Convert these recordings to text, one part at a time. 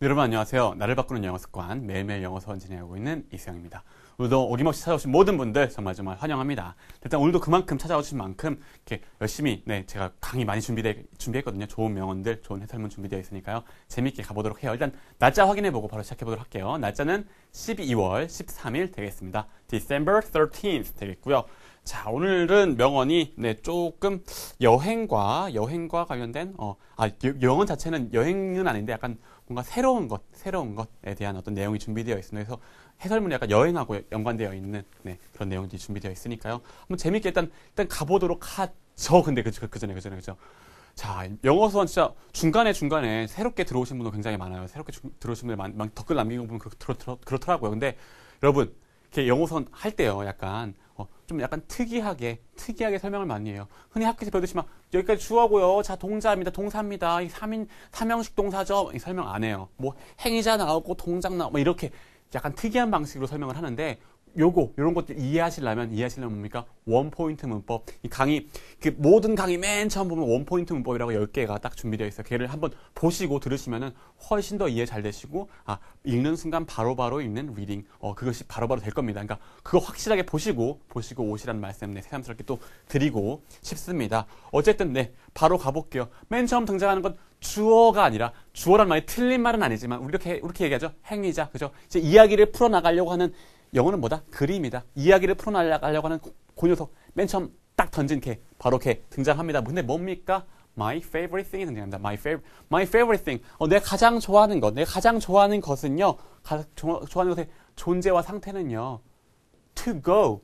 네, 여러분 안녕하세요. 나를 바꾸는 영어 습관 매일매일 영어 수업 진행하고 있는 이수영입니다. 오늘도 어김없이 찾아오신 모든 분들 정말 환영합니다. 일단 오늘도 그만큼 찾아오신 만큼 이렇게 열심히 제가 강의 많이 준비했거든요. 좋은 명언들, 좋은 해설문 준비되어 있으니까요. 재밌게 가보도록 해요. 일단 날짜 확인해보고 바로 시작해보도록 할게요. 날짜는 12월 13일 되겠습니다. December 13th 되겠고요. 자, 오늘은 명언이 조금 여행과 관련된 영어 자체는 여행은 아닌데 약간 뭔가 새로운 것에 대한 어떤 내용이 준비되어 있습니다. 그래서 해설문이 약간 여행하고 연관되어 있는 그런 내용들이 준비되어 있으니까요. 한번 재밌게 일단 가보도록 하죠. 근데 그 전에. 자, 영어 수업 진짜 중간에 새롭게 들어오신 분도 굉장히 많아요. 새롭게 들어오신 분들 많이 댓글 남기고 보면 그렇더라고요. 근데 여러분, 이렇게 영어 수업 할 때요, 좀 약간 특이하게 설명을 많이 해요. 흔히 학교에서 배우듯이 막 여기까지 주어고요. 자, 동자입니다. 동사입니다. 이 3형식 동사죠. 설명 안 해요. 뭐 행위자 나오고 동작 나오고 이렇게 약간 특이한 방식으로 설명을 하는데 요런 것들 이해하시려면 뭡니까? 원포인트 문법. 이 강의, 모든 강의 맨 처음 보면 원포인트 문법이라고 10개가 딱 준비되어 있어요. 걔를 한번 보시고 들으시면은 훨씬 더 이해 잘 되시고, 읽는 순간 바로바로 읽는 리딩. 그것이 바로바로 될 겁니다. 그러니까 그거 확실하게 보시고 오시라는 말씀, 새삼스럽게 또 드리고 싶습니다. 어쨌든, 바로 가볼게요. 맨 처음 등장하는 건 주어가 아니라, 주어란 말이 틀린 말은 아니지만, 우리 이렇게 얘기하죠. 행위자. 그죠? 이제 이야기를 풀어나가려고 하는 영어는 뭐다? 글입니다. 이야기를 풀어나가려고 하는 그 녀석 맨 처음 딱 던진 바로 등장합니다. 근데 뭡니까? My favorite thing이 등장합니다. My favorite thing. 내가 가장 좋아하는 것은요. 좋아하는 것의 존재와 상태는요. To go.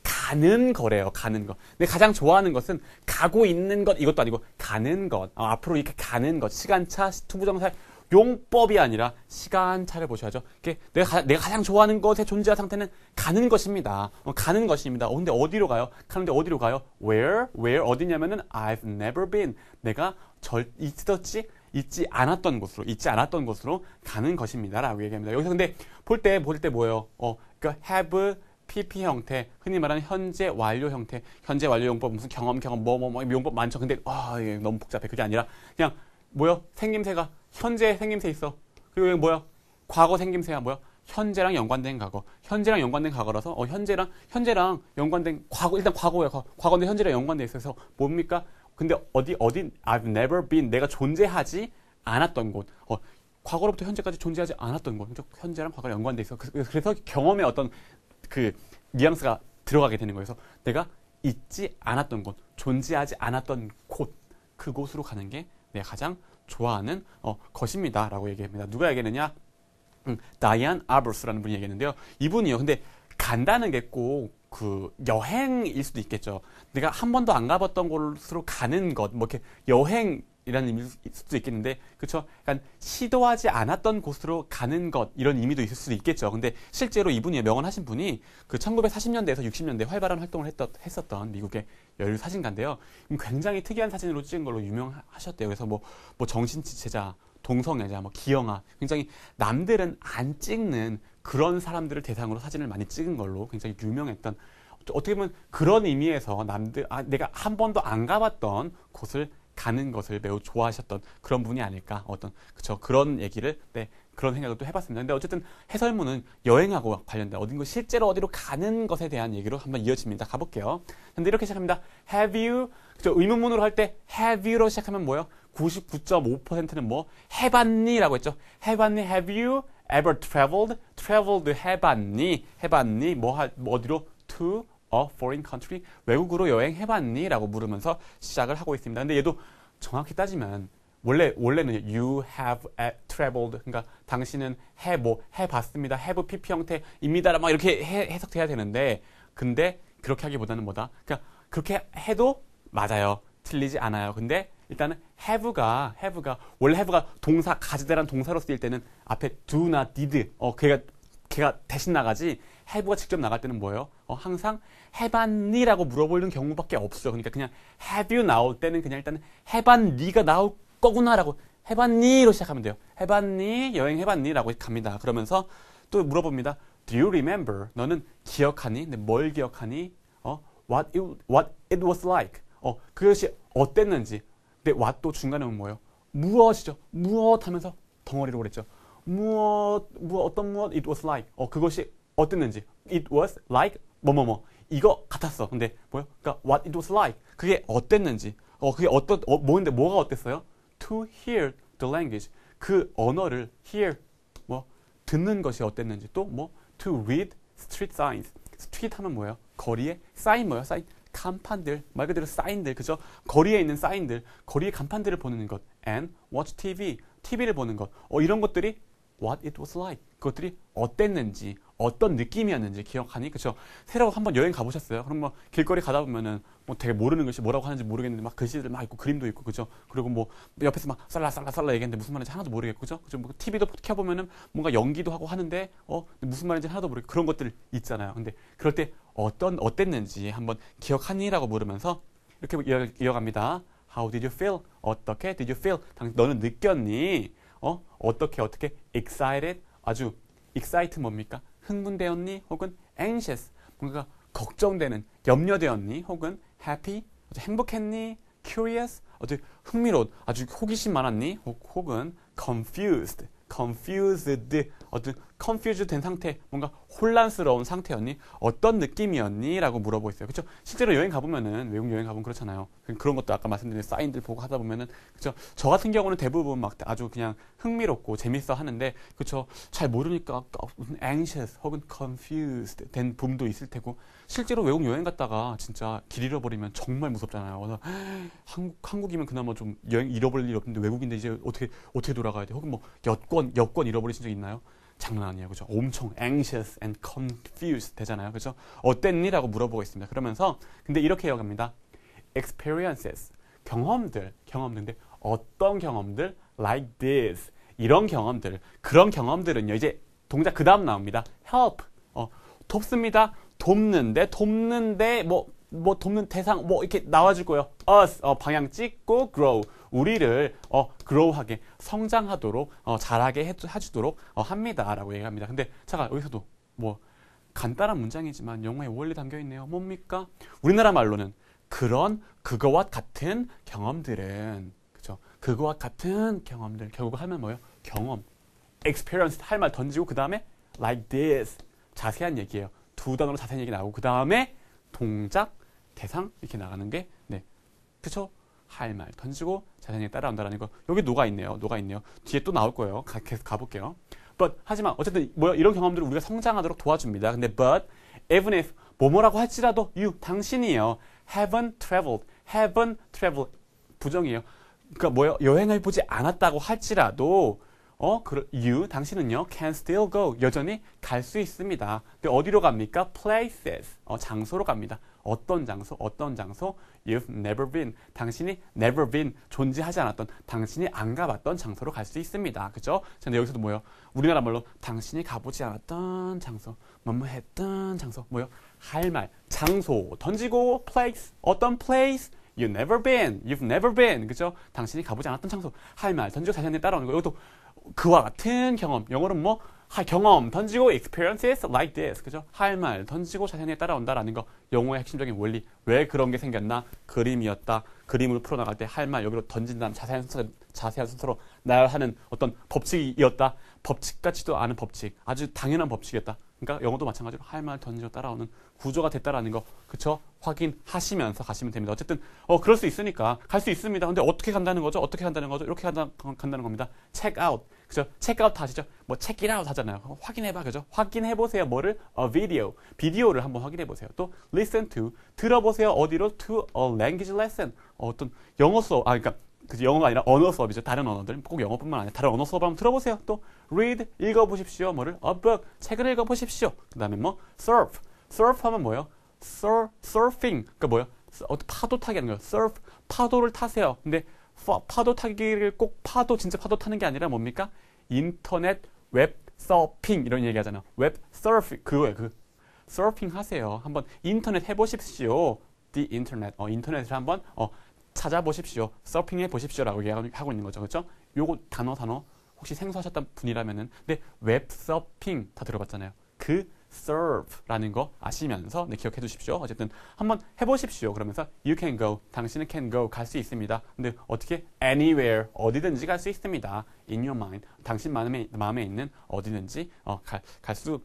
가는 거래요. 가는 거. 내가 가장 좋아하는 것은 가고 있는 것 이것도 아니고 가는 것. 앞으로 이렇게 가는 것. 시간차, 투부정사 용법이 아니라 시간차를 보셔야죠. 내가 가장 좋아하는 것의 존재와 상태는 가는 것입니다. 가는 것입니다. 근데 어디로 가요? 가는데 어디로 가요? Where 어디냐면은 I've never been. 내가 있지 않았던 곳으로 가는 것입니다라고 얘기합니다. 여기서 근데 볼 때 뭐예요? have PP 형태, 흔히 말하는 현재 완료 형태, 현재 완료 용법 무슨 경험 뭐 용법 많죠. 근데 이게 너무 복잡해. 그게 아니라 그냥 뭐요? 생김새가 현재 생김새 있어. 그리고 뭐야? 과거 생김새야 뭐야? 현재랑 연관된 과거. 현재랑 연관된 과거라서 현재랑 연관된 과거. 일단 과거야. 과거인데 현재랑 연관돼 있어서 뭡니까? 근데 어디 I've never been. 내가 존재하지 않았던 곳. 과거로부터 현재까지 존재하지 않았던 곳. 현재랑 과거랑 연관돼 있어. 그래서 경험에 어떤 뉘앙스가 들어가게 되는 거예요. 그래서 내가 있지 않았던 곳, 존재하지 않았던 곳, 그곳으로 가는 게 내가 가장 좋아하는 것입니다. 라고 얘기합니다. 누가 얘기했느냐? 다이안 아버스라는 분이 얘기했는데요. 이분이요. 근데 간다는 게 꼭 여행일 수도 있겠죠. 내가 한 번도 안 가봤던 곳으로 가는 것, 이렇게 여행이라는 의미일 수도 있겠는데, 그쵸? 약간 시도하지 않았던 곳으로 가는 것, 이런 의미도 있을 수도 있겠죠. 근데 실제로 이분이 명언하신 분이 1940년대에서 60년대 활발한 활동을 했었던 미국의 여류 사진가인데요. 굉장히 특이한 사진으로 찍은 걸로 유명하셨대요. 그래서 뭐 정신지체자, 동성애자, 기형아, 굉장히 남들은 안 찍는 그런 사람들을 대상으로 사진을 많이 찍은 걸로 굉장히 유명했던, 어떻게 보면 그런 의미에서 내가 한 번도 안 가봤던 곳을 가는 것을 매우 좋아하셨던 그런 분이 아닐까, 그런 얘기를, 그런 생각을 또 해봤습니다. 근데 어쨌든 해설문은 여행하고 관련된 실제로 어디로 가는 것에 대한 얘기로 한번 이어집니다. 가볼게요. 근데 이렇게 시작합니다. Have you, 의문문으로 할 때 have you로 시작하면 뭐예요? 99.5%는 해봤니? 라고 했죠. 해봤니? Have you ever traveled? 해봤니? 어디로? To a foreign country. 외국으로 여행해봤니? 라고 물으면서 시작을 하고 있습니다. 근데 얘도 정확히 따지면 원래는 you have traveled. 그러니까 당신은 해봤습니다. have PP 형태입니다. 이렇게 해석돼야 되는데, 근데 그렇게 하기보다는 그러니까 그렇게 해도 맞아요. 틀리지 않아요. 근데 일단은 have가 원래 have가 동사, 가지다란 동사로 쓰일 때는 앞에 do나 did, 걔가 대신 나가지, have가 직접 나갈 때는 뭐예요? 항상 해봤니? 라고 물어보는 경우밖에 없어요. 그러니까 그냥 have you 나올 때는 그냥 일단은 해봤니가 나올 거구나 라고 해봤니?로 시작하면 돼요. 해봤니? 여행해봤니? 라고 갑니다. 그러면서 또 물어봅니다. Do you remember? 너는 기억하니? 근데 뭘 기억하니? What it was like. 그것이 어땠는지. 근데 what 또 중간에 오면 뭐예요? 무엇이죠. 무엇 하면서 덩어리로 그랬죠. 어떤 무엇, it was like. 그것이 어땠는지. It was like, 뭐뭐뭐. 이거 같았어. 근데, 그러니까, what it was like. 그게 어땠는지. 그게 뭐가 어땠어요? To hear the language. 그 언어를 hear, 듣는 것이 어땠는지. 또, to read street signs. street 하면 뭐예요? 거리에 사인 사인. 간판들, 말 그대로 사인들, 그죠? 거리에 있는 사인들, 거리의 간판들을 보는 것. and watch TV. TV를 보는 것. 이런 것들이 what it was like. 그것들이 어땠는지, 어떤 느낌이었는지 기억하니? 그쵸? 새로 한번 여행 가보셨어요? 그럼 길거리 가다 보면은 되게 모르는 글씨 뭐라고 하는지 모르겠는데 막 글씨들 막 있고 그림도 있고, 그죠? 그리고 옆에서 막 쌀라 얘기했는데 무슨 말인지 하나도 모르겠고, 그죠? TV도 켜보면은 뭔가 연기도 하고 하는데, 무슨 말인지 하나도 모르겠고 그런 것들 있잖아요. 근데 그럴 때 어땠는지 한번 기억하니?라고 물으면서 이렇게 이어갑니다. How did you feel? 어떻게 did you feel? 너는 느꼈니? 어떻게 excited? 아주 excite 뭡니까? 흥분되었니? 혹은 anxious, 뭔가 걱정되는, 염려되었니? 혹은 happy, 아주 행복했니? curious, 아주 흥미로운, 아주 호기심 많았니? 혹은 confused, 아주 confused 된 상태, 뭔가 혼란스러운 상태였니? 어떤 느낌이었니? 라고 물어보고 있어요. 그쵸? 실제로 여행 가보면은, 외국 여행 가보면 그렇잖아요. 그런 것도 아까 말씀드린 사인들 보고 하다 보면은, 그쵸? 저 같은 경우는 대부분 막 아주 그냥 흥미롭고 재밌어 하는데, 그쵸? 잘 모르니까 anxious 혹은 confused 된 부분도 있을 테고, 실제로 외국 여행 갔다가 진짜 길 잃어버리면 정말 무섭잖아요. 그래서 한국이면 그나마 좀 여행 잃어버릴 일 없는데 외국인데 이제 어떻게 돌아가야 돼? 혹은 여권 잃어버리신 적 있나요? 장난 아니에요. 그죠? 엄청 anxious and confused 되잖아요. 그죠? 어땠니? 라고 물어보고 있습니다. 그러면서, 근데 이렇게 이어갑니다. experiences. 경험들인데, 어떤 경험들? like this. 이런 경험들. 그런 경험들은요, 이제 동작 그 다음 나옵니다. help. 돕습니다. 돕는 대상, 이렇게 나와줄 거예요. us, 방향 찍고, grow. 우리를, grow하게, 성장하도록, 잘하게 해주도록, 합니다. 라고 얘기합니다. 근데, 잠깐, 여기서도, 간단한 문장이지만, 영어에 원리 담겨 있네요. 뭡니까? 우리나라 말로는, 그거와 같은 경험들은, 그쵸? 그거와 같은 경험들, 결국 하면 뭐예요? 경험. experience, 할 말 던지고, 그 다음에, like this. 자세한 얘기예요. 두 단어로 자세한 얘기 나오고, 그 다음에, 동작, 대상 이렇게 나가는 게 그쵸? 할 말 던지고 자세히 따라온다라는 거 여기 녹아 있네요. 뒤에 또 나올 거예요. 계속 가볼게요. But 하지만 어쨌든 이런 경험들을 우리가 성장하도록 도와줍니다. 근데 but even if 뭐뭐라고 할지라도 you 당신이요 haven't traveled 부정이에요. 그러니까 여행을 보지 않았다고 할지라도 you 당신은요 can still go 여전히 갈 수 있습니다. 근데 어디로 갑니까? places 장소로 갑니다. 어떤 장소? You've never been. 당신이 never been. 존재하지 않았던, 당신이 안 가봤던 장소로 갈 수 있습니다. 그죠? 근데 여기서도 우리나라 말로 당신이 가보지 않았던 장소, 했던 장소, 할 말, 장소, 던지고, place. 어떤 place? You've never been. 그죠? 당신이 가보지 않았던 장소, 할 말, 던지고 자신이 따라오는 거. 이것도 그와 같은 경험. 영어로는 경험 던지고 experiences like this. 그죠? 할 말 던지고 자세히 따라온다라는 거. 영어의 핵심적인 원리. 왜 그런 게 생겼나? 그림이었다. 그림을 풀어나갈 때 할 말 여기로 던진다는 자세한 순서로 나열하는 어떤 법칙이었다. 법칙 같지도 않은 법칙. 아주 당연한 법칙이었다. 그러니까 영어도 마찬가지로 할 말 던지고 따라오는 구조가 됐다라는 거. 그쵸? 확인하시면서 가시면 됩니다. 어쨌든 그럴 수 있으니까 갈 수 있습니다. 근데 어떻게 간다는 거죠? 이렇게 간다는 겁니다. check out. 그죠? check out 하시죠? check it out 하잖아요. 확인해봐. 그죠? 확인해보세요. 뭐를? a video. 비디오를 한번 확인해보세요. 또 listen to. 들어보세요. 어디로? to a language lesson. 어떤 영어 수업. 그러니까 그치, 영어가 아니라 언어 수업이죠. 다른 언어들. 꼭 영어뿐만 아니라 다른 언어 수업 한번 들어보세요. 또 read. 읽어보십시오. 뭐를? a book. 책을 읽어보십시오. 그 다음에 surf. surf 하면 뭐예요? surfing. 그러니까 파도 타기 하는 거예요. surf. 파도를 타세요. 근데 파도 타기를 꼭 진짜 파도 타는 게 아니라 뭡니까? 인터넷 웹 서핑 이런 얘기 하잖아요. 웹 서핑 그거예요. 서핑 하세요. 한번 인터넷 해보십시오. the internet. 인터넷을 한번 찾아보십시오. 서핑해 보십시오라고 얘기하고 있는 거죠. 그렇죠? 요거 단어 혹시 생소하셨던 분이라면은 근데 웹 서핑 다 들어봤잖아요. 그 serve라는 거 아시면서 네, 기억해 두십시오. 어쨌든 한번 해보십시오. 그러면서 you can go, 당신은 can go, 갈 수 있습니다. 근데 어떻게? anywhere, 어디든지 갈 수 있습니다. in your mind, 당신 마음에 있는 어디든지 갈 수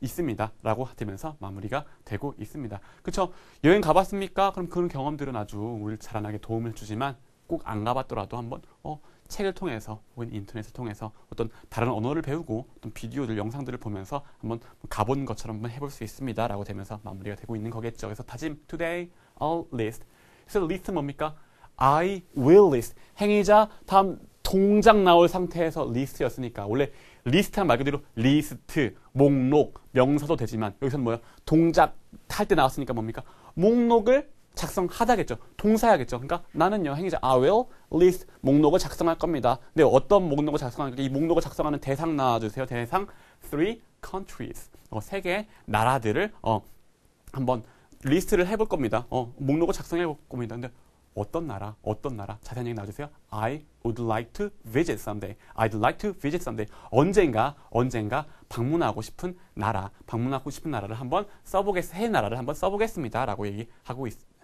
있습니다. 라고 되면서 마무리가 되고 있습니다. 그쵸? 여행 가봤습니까? 그럼 그런 경험들은 아주 우리를 자라나게 도움을 주지만 꼭 안 가봤더라도 한번 책을 통해서 혹은 인터넷을 통해서 어떤 다른 언어를 배우고 어떤 비디오들, 영상들을 보면서 한번 가본 것처럼 한번 해볼 수 있습니다. 라고 되면서 마무리가 되고 있는 거겠죠. 그래서 다짐, today I'll list. 그래서 list는 뭡니까? I will list. 행위자 다음 동작 나올 상태에서 list였으니까 원래 리스트는 말 그대로 리스트, 목록, 명사도 되지만 여기서는 뭐야? 동작 할 때 나왔으니까 뭡니까? 목록을 작성하다겠죠. 동사야겠죠. 그러니까 나는요, 행위자 I will list 목록을 작성할 겁니다. 근데 어떤 목록을 작성할까? 이 목록을 작성하는 대상 나와주세요. 대상 3 countries. 세 개의 나라들을 한번 리스트를 해볼 겁니다. 목록을 작성해 볼 겁니다. 근데 어떤 나라? 자세한 얘기 나와주세요. I would like to visit someday. I'd like to visit someday. 언젠가 방문하고 싶은 나라를 한번 새 나라를 한번 써보겠습니다. 라고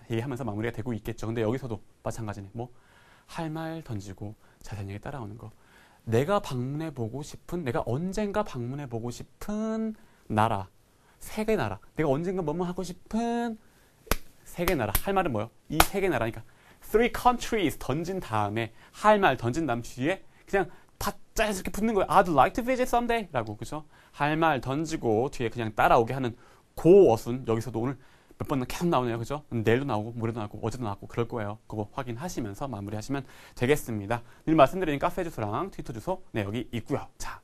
얘기하면서 마무리가 되고 있겠죠. 근데 여기서도 마찬가지네. 할 말 던지고 자세한 얘기 따라오는 거. 내가 언젠가 방문해보고 싶은 나라. 세 개 나라. 내가 언젠가 뭐뭐 하고 싶은 세 개 나라. 할 말은 뭐예요? 이 세 개 나라니까. 3 countries 던진 다음에 할 말 던진 다음 뒤에 그냥 자연스럽게 붙는 거예요. I'd like to visit someday 라고. 그죠? 할 말 던지고 뒤에 그냥 따라오게 하는 고어순. 여기서도 오늘 몇 번은 계속 나오네요. 그죠? 내일도 나오고 모레도 나오고 어제도 나오고 그럴 거예요. 그거 확인하시면서 마무리하시면 되겠습니다. 늘 말씀드린 카페 주소랑 트위터 주소 여기 있고요. 자,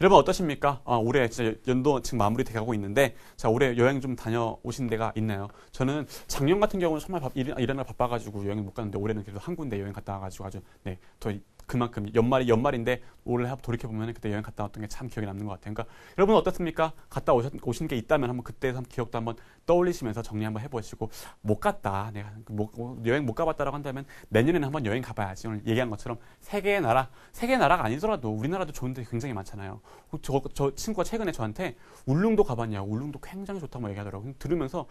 여러분 어떠십니까? 올해 진짜 연도 지금 마무리돼 가고 있는데, 자, 올해 여행 좀 다녀오신 데가 있나요? 저는 작년 같은 경우는 정말 일하느라 바빠가지고 여행을 못 갔는데, 올해는 그래도 한 군데 여행 갔다 와가지고 아주, 더 그만큼 연말인데 올해 돌이켜보면 그때 여행 갔다 왔던 게 참 기억에 남는 것 같아요. 그러니까 여러분 어떻습니까? 갔다 오신 게 있다면 한번 그때 기억도 한번 떠올리시면서 정리 한번 해보시고, 못 갔다, 내가 여행 못 가봤다라고 한다면 내년에는 한번 여행 가봐야지. 오늘 얘기한 것처럼 세계의 나라가 아니더라도 우리나라도 좋은 데 굉장히 많잖아요. 저 친구가 최근에 저한테 울릉도 가봤냐, 울릉도 굉장히 좋다고 얘기하더라고요. 들으면서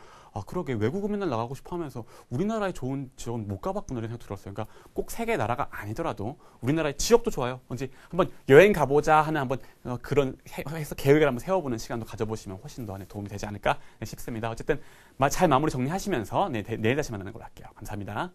그러게 외국은 맨날 나가고 싶어 하면서 우리나라의 좋은 지역은 못 가봤구나 이런 생각 들었어요. 그러니까 꼭 세계 나라가 아니더라도 우리나라의 지역도 좋아요. 언제 한번 여행 가보자 하는 한번 그런 해서 계획을 한번 세워보는 시간도 가져보시면 훨씬 더 도움이 되지 않을까 싶습니다. 어쨌든 잘 마무리 정리하시면서 내일 다시 만나는 걸로 할게요. 감사합니다.